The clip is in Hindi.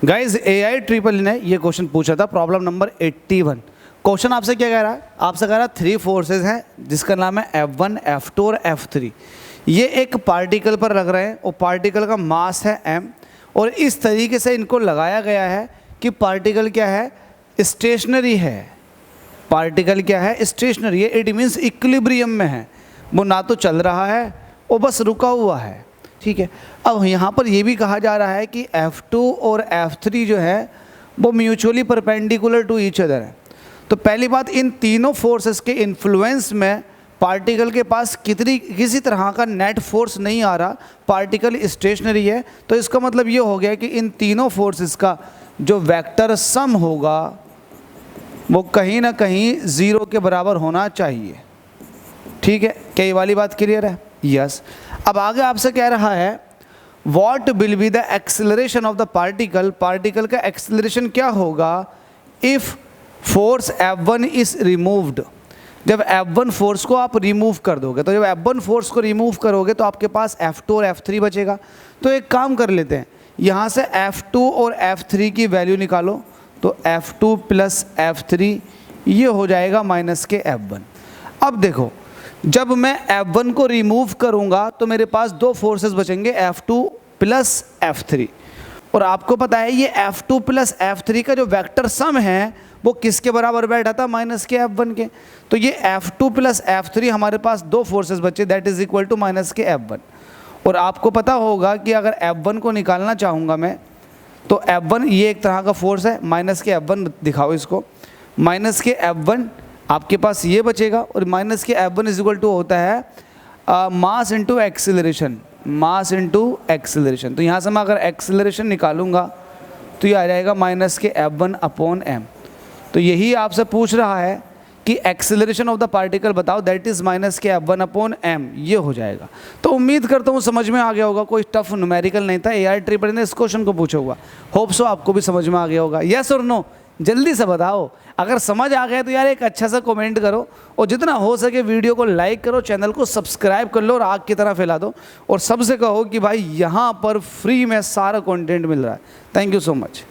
गाइज AI ने ये क्वेश्चन पूछा था, प्रॉब्लम नंबर 81। क्वेश्चन आपसे क्या कह रहा है? आपसे कह रहा है 3 फोर्सेस हैं जिसका नाम है F1, F2 और F3। ये एक पार्टिकल पर लग रहे हैं और पार्टिकल का मास है m, और इस तरीके से इनको लगाया गया है कि पार्टिकल क्या है, स्टेशनरी है। पार्टिकल क्या है, स्टेशनरी है। इट मीन्स इक्विलिब्रियम में है, वो ना तो चल रहा है वो बस रुका हुआ है। ठीक है, अब यहाँ पर ये भी कहा जा रहा है कि F2 और F3 जो है वो mutually perpendicular to each other है। तो पहली बात, इन तीनों फोर्सेस के इन्फ्लुएंस में पार्टिकल के पास किसी तरह का नेट फोर्स नहीं आ रहा, पार्टिकल स्टेशनरी है। तो इसका मतलब ये हो गया कि इन तीनों फोर्सेस का जो वेक्टर सम होगा वो कहीं ना कहीं 0 के बराबर होना चाहिए। ठीक है, क्या ये वाली बात क्लियर है? यस। अब आगे आपसे कह रहा है what will be the acceleration of the particle. Particle का एक्सेलरेशन क्या होगा if force F1 is removed. जब F1 फोर्स को आप रिमूव कर दोगे, तो जब F1 फोर्स को रिमूव करोगे तो आपके पास F2 और F3 बचेगा। तो एक काम कर लेते हैं, यहाँ से F2 और F3 की वैल्यू निकालो। तो F2 प्लस F3 ये हो जाएगा माइनस के F1। अब देखो, जब मैं F1 को रिमूव करूंगा तो मेरे पास 2 फोर्सेस बचेंगे, F2 प्लस F3। और आपको पता है ये F2 प्लस F3 का जो वेक्टर सम है वो किसके बराबर बैठा था, माइनस के F1 के। तो ये F2 प्लस F3 हमारे पास 2 फोर्सेस बचे, that is equal to minus के F1। और आपको पता होगा कि अगर F1 को निकालना चाहूँगा मैं, तो F1 ये एक तरह का फोर्स है, माइनस के F1 दिखाओ इसको। माइनस के F1 आपके पास ये बचेगा, और माइनस के F1 इज इक्वल टू होता है mass into acceleration, mass into acceleration. तो यहाँ से मैं अगर एक्सेलरेशन निकालूंगा तो ये आ जाएगा माइनस के F1 अपॉन m। तो यही आपसे पूछ रहा है कि एक्सेलरेशन ऑफ द पार्टिकल बताओ, दैट इज माइनस के F1 अपॉन m, ये हो जाएगा। तो उम्मीद करता हूँ समझ में आ गया होगा, कोई टफ न्यूमेरिकल नहीं था। AI ने इस क्वेश्चन को पूछा हुआ, होप सो आपको भी समझ में आ गया होगा। यस और नो जल्दी से बताओ। अगर समझ आ गया तो यार एक अच्छा सा कमेंट करो, और जितना हो सके वीडियो को लाइक करो, चैनल को सब्सक्राइब कर लो और आग की तरह फैला दो, और सबसे कहो कि भाई यहाँ पर फ्री में सारा कंटेंट मिल रहा है। Thank you so much.